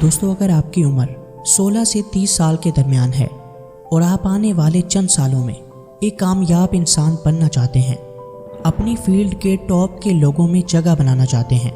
दोस्तों, अगर आपकी उम्र 16 से 30 साल के दरमियान है और आप आने वाले चंद सालों में एक कामयाब इंसान बनना चाहते हैं, अपनी फील्ड के टॉप के लोगों में जगह बनाना चाहते हैं,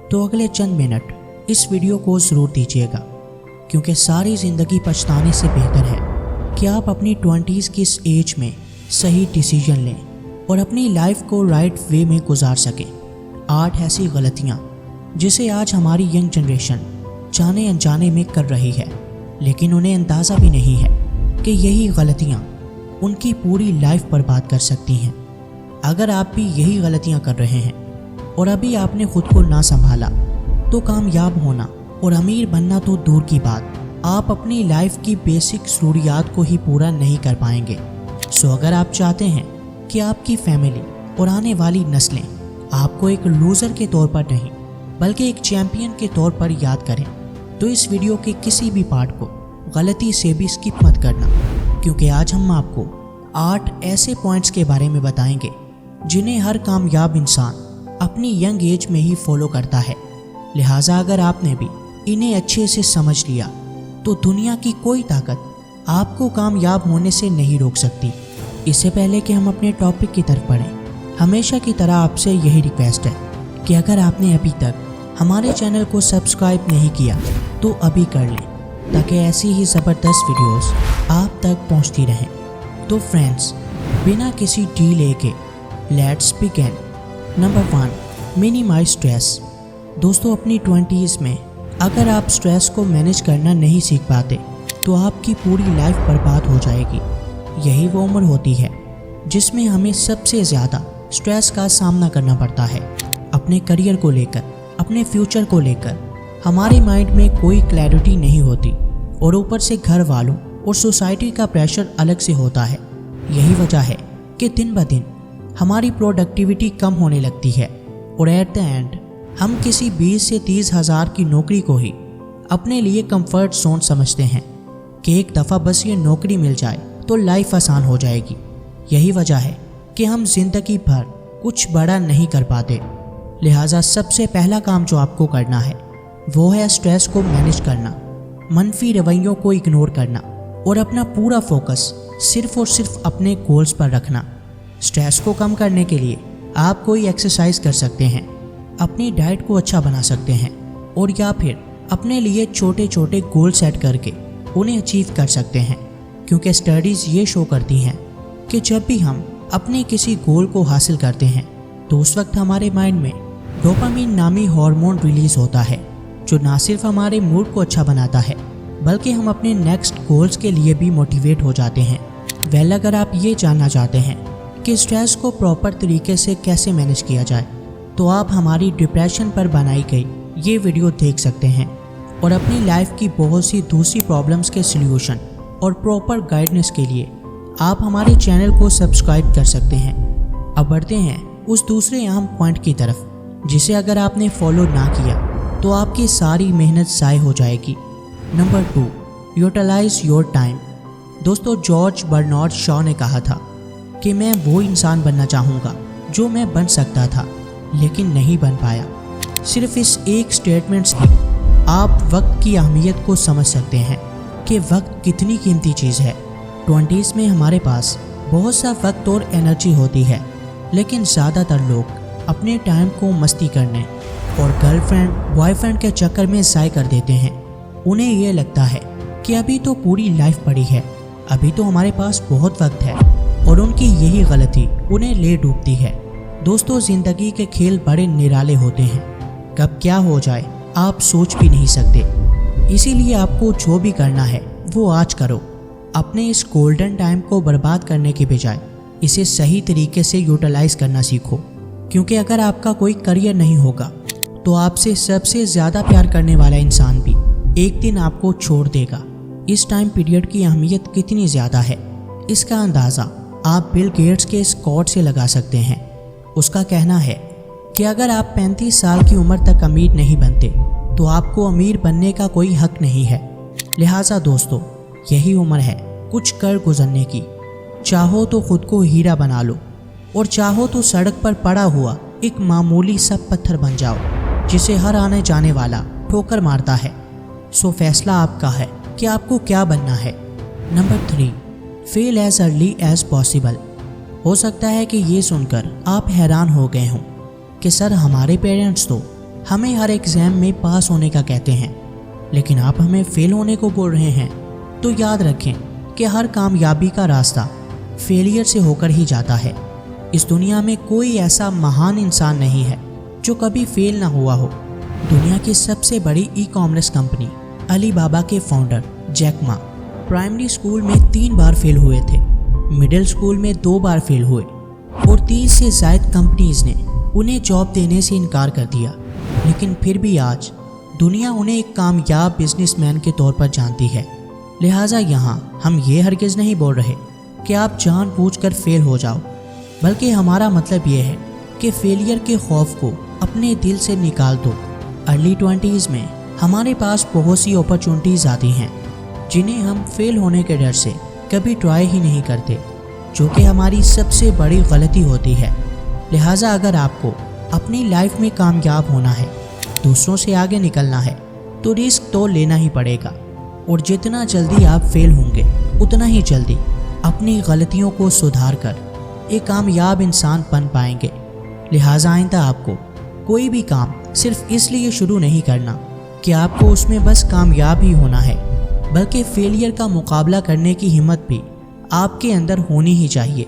तो अगले चंद मिनट इस वीडियो को ज़रूर दीजिएगा, क्योंकि सारी ज़िंदगी पछताने से बेहतर है कि आप अपनी 20s की इस एज में सही डिसीजन लें और अपनी लाइफ को राइट वे में गुजार सकें। 8 ऐसी गलतियाँ जिसे आज हमारी यंग जनरेशन जाने अनजाने में कर रही है, लेकिन उन्हें अंदाज़ा भी नहीं है कि यही गलतियाँ उनकी पूरी लाइफ बर्बाद कर सकती हैं। अगर आप भी यही गलतियाँ कर रहे हैं और अभी आपने खुद को ना संभाला, तो कामयाब होना और अमीर बनना तो दूर की बात, आप अपनी लाइफ की बेसिक ज़रूरियात को ही पूरा नहीं कर पाएंगे। सो अगर आप चाहते हैं कि आपकी फैमिली और आने वाली नस्लें आपको एक लूज़र के तौर पर नहीं बल्कि एक चैम्पियन के तौर पर याद करें, तो इस वीडियो के किसी भी पार्ट को गलती से भी स्किप मत करना, क्योंकि आज हम आपको 8 ऐसे पॉइंट्स के बारे में बताएंगे जिन्हें हर कामयाब इंसान अपनी यंग एज में ही फॉलो करता है। लिहाजा अगर आपने भी इन्हें अच्छे से समझ लिया तो दुनिया की कोई ताकत आपको कामयाब होने से नहीं रोक सकती। इससे पहले कि हम अपने टॉपिक की तरफ बढ़ें, हमेशा की तरह आपसे यही रिक्वेस्ट है कि अगर आपने अभी तक हमारे चैनल को सब्सक्राइब नहीं किया तो अभी कर लें, ताकि ऐसी ही ज़बरदस्त वीडियोस आप तक पहुंचती रहें। तो फ्रेंड्स, बिना किसी डिले के let's begin. Number 1, minimise stress. दोस्तों, अपनी 20s में अगर आप स्ट्रेस को मैनेज करना नहीं सीख पाते तो आपकी पूरी लाइफ बर्बाद हो जाएगी। यही वो उम्र होती है जिसमें हमें सबसे ज़्यादा स्ट्रेस का सामना करना पड़ता है। अपने करियर को लेकर, अपने फ्यूचर को लेकर हमारे माइंड में कोई क्लैरिटी नहीं होती, और ऊपर से घर वालों और सोसाइटी का प्रेशर अलग से होता है। यही वजह है कि दिन ब दिन हमारी प्रोडक्टिविटी कम होने लगती है और एट द एंड हम किसी 20 से 30 हज़ार की नौकरी को ही अपने लिए कंफर्ट जोन समझते हैं कि एक दफ़ा बस ये नौकरी मिल जाए तो लाइफ आसान हो जाएगी। यही वजह है कि हम ज़िंदगी भर कुछ बड़ा नहीं कर पाते। लिहाजा सबसे पहला काम जो आपको करना है वो है स्ट्रेस को मैनेज करना, मनफी रवैयों को इग्नोर करना और अपना पूरा फोकस सिर्फ और सिर्फ अपने गोल्स पर रखना। स्ट्रेस को कम करने के लिए आप कोई एक्सरसाइज कर सकते हैं, अपनी डाइट को अच्छा बना सकते हैं, और या फिर अपने लिए छोटे छोटे गोल सेट करके उन्हें अचीव कर सकते हैं, क्योंकि स्टडीज़ ये शो करती हैं कि जब भी हम अपने किसी गोल को हासिल करते हैं तो उस वक्त हमारे माइंड में डोपामिन नामी हार्मोन रिलीज़ होता है, जो ना सिर्फ हमारे मूड को अच्छा बनाता है बल्कि हम अपने नेक्स्ट गोल्स के लिए भी मोटिवेट हो जाते हैं। अगर आप ये जानना चाहते हैं कि स्ट्रेस को प्रॉपर तरीके से कैसे मैनेज किया जाए, तो आप हमारी डिप्रेशन पर बनाई गई ये वीडियो देख सकते हैं, और अपनी लाइफ की बहुत सी दूसरी प्रॉब्लम्स के सॉल्यूशन और प्रॉपर गाइडेंस के लिए आप हमारे चैनल को सब्सक्राइब कर सकते हैं। अब बढ़ते हैं उस दूसरे अहम पॉइंट की तरफ, जिसे अगर आपने फॉलो ना किया तो आपकी सारी मेहनत ज़ाय हो जाएगी। Number 2, utilise your time. दोस्तों, जॉर्ज बर्नार्ड शॉ ने कहा था कि मैं वो इंसान बनना चाहूँगा जो मैं बन सकता था लेकिन नहीं बन पाया। सिर्फ इस एक स्टेटमेंट से आप वक्त की अहमियत को समझ सकते हैं कि वक्त कितनी कीमती चीज़ है। 20s में हमारे पास बहुत सा वक्त और एनर्जी होती है, लेकिन ज़्यादातर लोग अपने टाइम को मस्ती करने और गर्लफ्रेंड बॉयफ्रेंड के चक्कर में ज़ाय कर देते हैं। उन्हें ये लगता है कि अभी तो पूरी लाइफ पड़ी है, अभी तो हमारे पास बहुत वक्त है, और उनकी यही गलती उन्हें ले डूबती है। दोस्तों, ज़िंदगी के खेल बड़े निराले होते हैं, कब क्या हो जाए आप सोच भी नहीं सकते। इसीलिए आपको जो भी करना है वो आज करो। अपने इस गोल्डन टाइम को बर्बाद करने के बजाय इसे सही तरीके से यूटिलाइज करना सीखो, क्योंकि अगर आपका कोई करियर नहीं होगा तो आपसे सबसे ज़्यादा प्यार करने वाला इंसान भी एक दिन आपको छोड़ देगा। इस टाइम पीरियड की अहमियत कितनी ज़्यादा है, इसका अंदाज़ा आप बिल गेट्स के इस कोट से लगा सकते हैं। उसका कहना है कि अगर आप 35 साल की उम्र तक अमीर नहीं बनते तो आपको अमीर बनने का कोई हक नहीं है। लिहाजा दोस्तों, यही उम्र है कुछ कर गुजरने की। चाहो तो खुद को हीरा बना लो, और चाहो तो सड़क पर पड़ा हुआ एक मामूली सा पत्थर बन जाओ जिसे हर आने जाने वाला ठोकर मारता है। सो फैसला आपका है कि आपको क्या बनना है। Number 3, fail as early as possible. हो सकता है कि ये सुनकर आप हैरान हो गए हों कि सर हमारे पेरेंट्स तो हमें हर एग्ज़ाम में पास होने का कहते हैं, लेकिन आप हमें फेल होने को बोल रहे हैं। तो याद रखें कि हर कामयाबी का रास्ता फेलियर से होकर ही जाता है। इस दुनिया में कोई ऐसा महान इंसान नहीं है जो कभी फेल ना हुआ हो। दुनिया की सबसे बड़ी ई-कॉमर्स कंपनी अली बाबा के founder Jack Ma primary school में 3 बार फेल हुए थे, मिडिल स्कूल में 2 बार फेल हुए और 30 से ज़ायद कंपनीज ने उन्हें जॉब देने से इनकार कर दिया, लेकिन फिर भी आज दुनिया उन्हें एक कामयाब बिजनेसमैन के तौर पर जानती है। लिहाजा यहाँ हम ये हरगिज़ नहीं बोल रहे कि आप जानबूझकर फेल हो जाओ, बल्कि हमारा मतलब ये है कि फेलियर के खौफ को अपने दिल से निकाल दो। अर्ली 20s में हमारे पास बहुत सी अपॉर्चुनिटीज़ आती हैं जिन्हें हम फेल होने के डर से कभी ट्राई ही नहीं करते, जो कि हमारी सबसे बड़ी गलती होती है। लिहाजा अगर आपको अपनी लाइफ में कामयाब होना है, दूसरों से आगे निकलना है, तो रिस्क तो लेना ही पड़ेगा। और जितना जल्दी आप फेल होंगे उतना ही जल्दी अपनी गलतियों को सुधार कर एक कामयाब इंसान बन पाएंगे। लिहाजा आइंदा आपको कोई भी काम सिर्फ इसलिए शुरू नहीं करना कि आपको उसमें बस कामयाब ही होना है, बल्कि फेलियर का मुकाबला करने की हिम्मत भी आपके अंदर होनी ही चाहिए।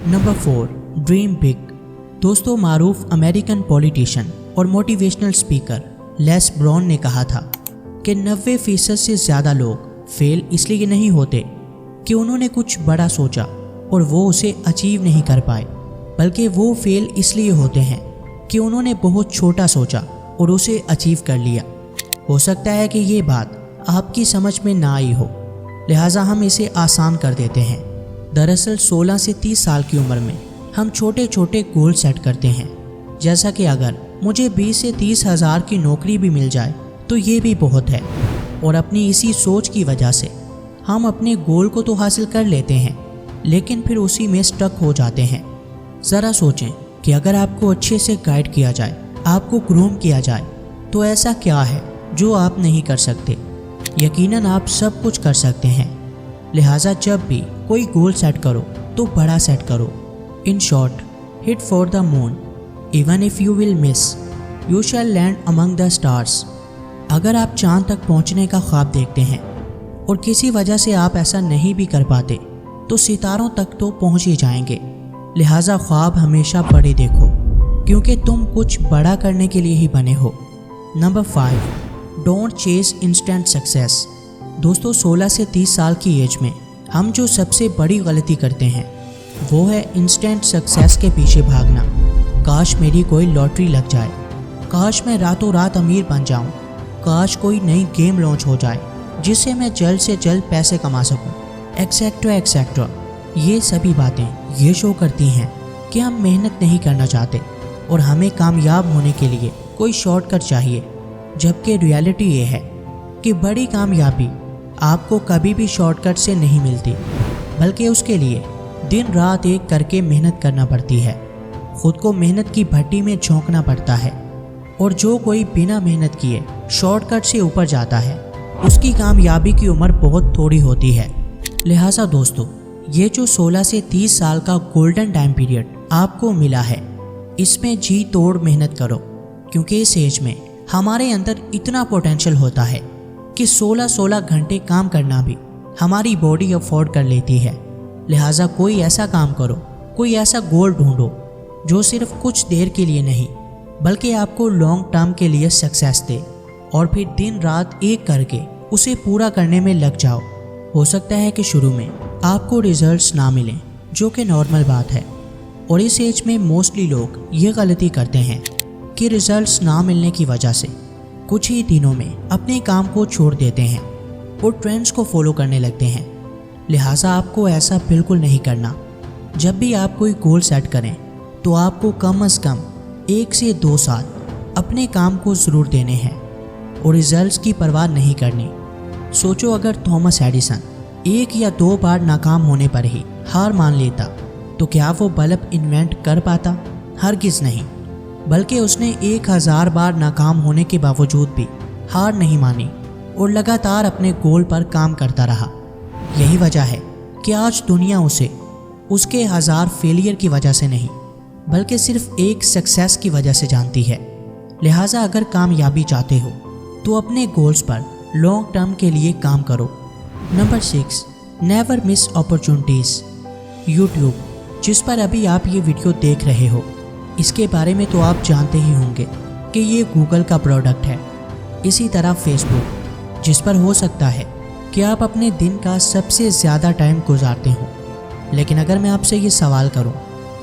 Number 4, dream big. दोस्तों, मारूफ अमेरिकन पॉलिटिशियन और मोटिवेशनल स्पीकर लेस ब्राउन ने कहा था कि 90% से ज़्यादा लोग फेल इसलिए नहीं होते कि उन्होंने कुछ बड़ा सोचा और वो उसे अचीव नहीं कर पाए, बल्कि वो फेल इसलिए होते हैं कि उन्होंने बहुत छोटा सोचा और उसे अचीव कर लिया। हो सकता है कि ये बात आपकी समझ में ना आई हो, लिहाजा हम इसे आसान कर देते हैं। दरअसल 16 से 30 साल की उम्र में हम छोटे छोटे गोल सेट करते हैं, जैसा कि अगर मुझे 20 से 30 हज़ार की नौकरी भी मिल जाए तो ये भी बहुत है। और अपनी इसी सोच की वजह से हम अपने गोल को तो हासिल कर लेते हैं, लेकिन फिर उसी में स्टक हो जाते हैं। ज़रा सोचें कि अगर आपको अच्छे से गाइड किया जाए, आपको ग्रूम किया जाए, तो ऐसा क्या है जो आप नहीं कर सकते। यकीनन आप सब कुछ कर सकते हैं। लिहाजा जब भी कोई गोल सेट करो तो बड़ा सेट करो। In short, hit for the moon, even if you will miss, you shall land among the stars. अगर आप चांद तक पहुंचने का ख्वाब देखते हैं और किसी वजह से आप ऐसा नहीं भी कर पाते, तो सितारों तक तो पहुंच ही जाएंगे। लिहाजा ख्वाब हमेशा बड़े देखो, क्योंकि तुम कुछ बड़ा करने के लिए ही बने हो। Number 5, don't chase instant success. दोस्तों, 16 से 30 साल की एज में हम जो सबसे बड़ी गलती करते हैं वो है इंस्टेंट सक्सेस के पीछे भागना। काश मेरी कोई लॉटरी लग जाए, काश मैं रातों रात अमीर बन जाऊं, काश कोई नई गेम लॉन्च हो जाए जिससे मैं जल्द से जल्द पैसे कमा सकूं, एक्सेट्रा एक्सेट्रा। ये सभी बातें ये शो करती हैं कि हम मेहनत नहीं करना चाहते और हमें कामयाब होने के लिए कोई शॉर्टकट चाहिए, जबकि रियलिटी ये है कि बड़ी कामयाबी आपको कभी भी शॉर्टकट से नहीं मिलती, बल्कि उसके लिए दिन रात एक करके मेहनत करना पड़ती है। खुद को मेहनत की भट्टी में झोंकना पड़ता है, और जो कोई बिना मेहनत किए शॉर्टकट से ऊपर जाता है उसकी कामयाबी की उम्र बहुत थोड़ी होती है। लिहाजा दोस्तों, ये जो 16 से 30 साल का गोल्डन टाइम पीरियड आपको मिला है, इसमें जी तोड़ मेहनत करो, क्योंकि इस एज में हमारे अंदर इतना पोटेंशियल होता है कि 16-16 घंटे काम करना भी हमारी बॉडी अफोर्ड कर लेती है। लिहाजा कोई ऐसा काम करो, कोई ऐसा गोल ढूंढो जो सिर्फ कुछ देर के लिए नहीं, बल्कि आपको लॉन्ग टर्म के लिए सक्सेस दे, और फिर दिन रात एक करके उसे पूरा करने में लग जाओ। हो सकता है कि शुरू में आपको रिजल्ट्स ना मिलें, जो कि नॉर्मल बात है, और इस एज में मोस्टली लोग ये गलती करते हैं कि रिजल्ट्स ना मिलने की वजह से कुछ ही दिनों में अपने काम को छोड़ देते हैं और ट्रेंड्स को फॉलो करने लगते हैं। लिहाजा आपको ऐसा बिल्कुल नहीं करना। जब भी आप कोई गोल सेट करें तो आपको कम से कम 1 से 2 साल अपने काम को ज़रूर देने हैं और रिजल्ट्स की परवाह नहीं करनी। सोचो, अगर थॉमस एडिसन 1 या 2 बार नाकाम होने पर ही हार मान लेता तो क्या वो बल्ब इन्वेंट कर पाता? हरगिज़ नहीं, बल्कि उसने 1000 बार नाकाम होने के बावजूद भी हार नहीं मानी और लगातार अपने गोल पर काम करता रहा। यही वजह है कि आज दुनिया उसे उसके 1000 फेलियर की वजह से नहीं बल्कि सिर्फ एक सक्सेस की वजह से जानती है। लिहाजा अगर कामयाबी चाहते हो तो अपने गोल्स पर लॉन्ग टर्म के लिए काम करो। Number 6, never miss opportunities. YouTube, जिस पर अभी आप ये वीडियो देख रहे हो, इसके बारे में तो आप जानते ही होंगे कि ये गूगल का प्रोडक्ट है। इसी तरह फेसबुक, जिस पर हो सकता है कि आप अपने दिन का सबसे ज़्यादा टाइम गुजारते हो। लेकिन अगर मैं आपसे ये सवाल करूं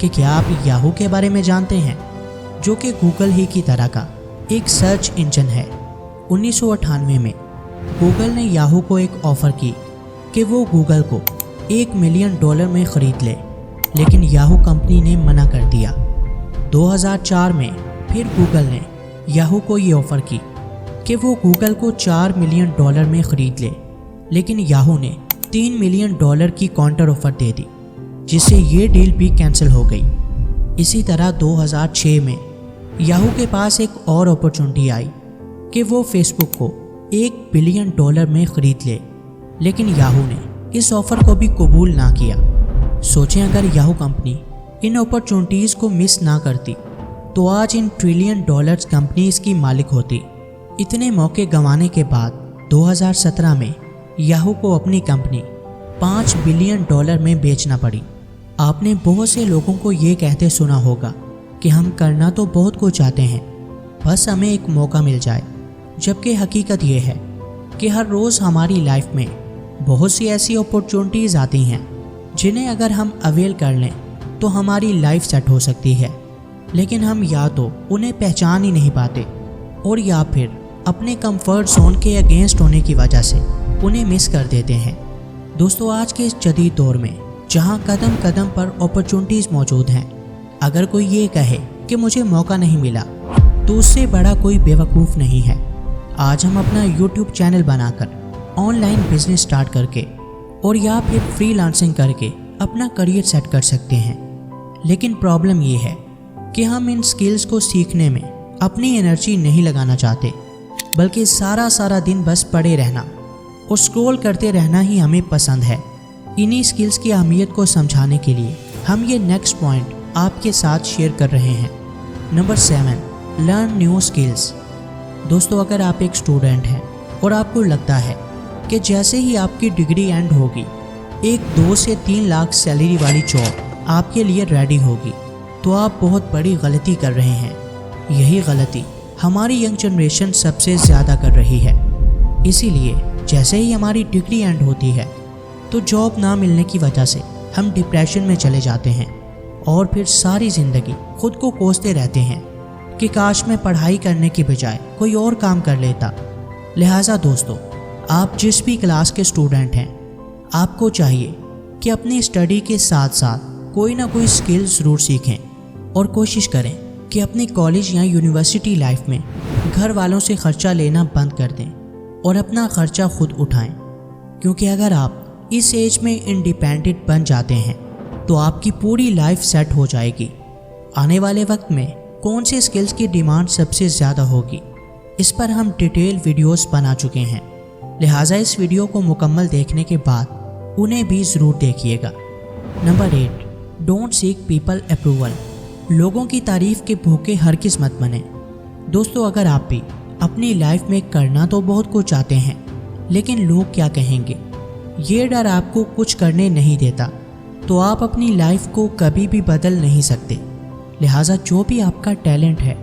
कि क्या आप याहू के बारे में जानते हैं, जो कि गूगल ही की तरह का एक सर्च इंजन है। 1998 में गूगल ने याहू को एक ऑफ़र की कि वो गूगल को $1 मिलियन में ख़रीद ले, लेकिन याहू कंपनी ने मना कर दिया। 2004 में फिर गूगल ने याहू को ये ऑफ़र की कि वो गूगल को $4 मिलियन में ख़रीद ले, लेकिन याहू ने $3 मिलियन की काउंटर ऑफ़र दे दी, जिससे ये डील भी कैंसिल हो गई। इसी तरह 2006 में याहू के पास एक और अपॉर्चुनिटी आई कि वो फेसबुक को $1 बिलियन में ख़रीद ले, लेकिन याहू ने इस ऑफ़र को भी कबूल ना किया। सोचें अगर याहू कंपनी इन अपॉर्चुनिटीज़ को मिस ना करती तो आज इन ट्रिलियन डॉलर्स कंपनीज़ की मालिक होती। इतने मौके गंवाने के बाद 2017 में याहू को अपनी कंपनी $5 बिलियन में बेचना पड़ी। आपने बहुत से लोगों को ये कहते सुना होगा कि हम करना तो बहुत कुछ चाहते हैं, बस हमें एक मौका मिल जाए। जबकि हकीकत ये है कि हर रोज़ हमारी लाइफ में बहुत सी ऐसी अपॉर्चुनिटीज़ आती हैं जिन्हें अगर हम अवेल कर लें तो हमारी लाइफ सेट हो सकती है, लेकिन हम या तो उन्हें पहचान ही नहीं पाते और या फिर अपने कंफर्ट जोन के अगेंस्ट होने की वजह से उन्हें मिस कर देते हैं। दोस्तों, आज के इस जदीद दौर में जहां कदम कदम पर अपॉर्चुनिटीज़ मौजूद हैं, अगर कोई ये कहे कि मुझे मौका नहीं मिला तो उससे बड़ा कोई बेवकूफ़ नहीं है। आज हम अपना यूट्यूब चैनल बनाकर ऑनलाइन बिजनेस स्टार्ट करके और या फिर फ्रीलांसिंग करके अपना करियर सेट कर सकते हैं। लेकिन प्रॉब्लम ये है कि हम इन स्किल्स को सीखने में अपनी एनर्जी नहीं लगाना चाहते, बल्कि सारा दिन बस पड़े रहना और स्क्रॉल करते रहना ही हमें पसंद है। इन्हीं स्किल्स की अहमियत को समझाने के लिए हम ये नेक्स्ट पॉइंट आपके साथ शेयर कर रहे हैं। Number 7, learn new skills. दोस्तों, अगर आप एक स्टूडेंट हैं और आपको लगता है कि जैसे ही आपकी डिग्री एंड होगी एक 2 से 3 लाख सैलरी वाली जॉब आपके लिए रेडी होगी, तो आप बहुत बड़ी गलती कर रहे हैं। यही गलती हमारी यंग जनरेशन सबसे ज़्यादा कर रही है। इसीलिए जैसे ही हमारी डिग्री एंड होती है तो जॉब ना मिलने की वजह से हम डिप्रेशन में चले जाते हैं और फिर सारी ज़िंदगी खुद को कोसते रहते हैं कि काश मैं पढ़ाई करने के बजाय कोई और काम कर लेता। लिहाजा दोस्तों, आप जिस भी क्लास के स्टूडेंट हैं, आपको चाहिए कि अपनी स्टडी के साथ साथ कोई ना कोई स्किल ज़रूर सीखें और कोशिश करें कि अपनी कॉलेज या यूनिवर्सिटी लाइफ में घर वालों से ख़र्चा लेना बंद कर दें और अपना ख़र्चा खुद उठाएं। क्योंकि अगर आप इस एज में इंडिपेंडेंट बन जाते हैं तो आपकी पूरी लाइफ सेट हो जाएगी। आने वाले वक्त में कौन से स्किल्स की डिमांड सबसे ज़्यादा होगी, इस पर हम डिटेल वीडियोस बना चुके हैं। लिहाजा इस वीडियो को मुकम्मल देखने के बाद उन्हें भी ज़रूर देखिएगा। Number 8, don't seek people approval. लोगों की तारीफ़ के भूखे हरगिज़ मत बने। दोस्तों, अगर आप भी अपनी लाइफ में करना तो बहुत कुछ चाहते हैं, लेकिन लोग क्या कहेंगे, ये डर आपको कुछ करने नहीं देता, तो आप अपनी लाइफ को कभी भी बदल नहीं सकते। लिहाजा जो भी आपका टैलेंट है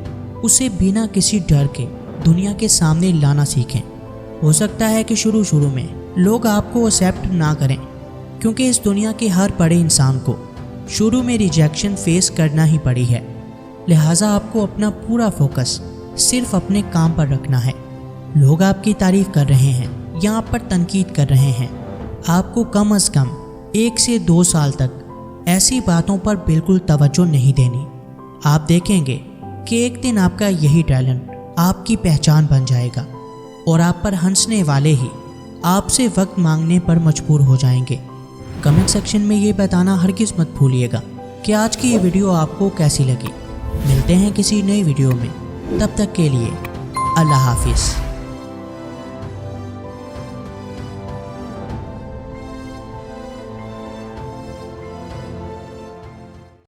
उसे बिना किसी डर के दुनिया के सामने लाना सीखें। हो सकता है कि शुरू में लोग आपको एक्सेप्ट ना करें, क्योंकि इस दुनिया के हर बड़े इंसान को शुरू में रिजेक्शन फेस करना ही पड़ी है। लिहाजा आपको अपना पूरा फोकस सिर्फ अपने काम पर रखना है। लोग आपकी तारीफ़ कर रहे हैं या आप पर तनकीद कर रहे हैं, आपको कम से कम 1 से 2 साल तक ऐसी बातों पर बिल्कुल तवज्जो नहीं देनी। आप देखेंगे कि एक दिन आपका यही टैलेंट आपकी पहचान बन जाएगा और आप पर हंसने वाले ही आपसे वक्त मांगने पर मजबूर हो जाएंगे। कमेंट सेक्शन में ये बताना हरगिज़ मत भूलिएगा कि आज की ये वीडियो आपको कैसी लगी। मिलते हैं किसी नई वीडियो में, तब तक के लिए अल्लाह हाफिज़।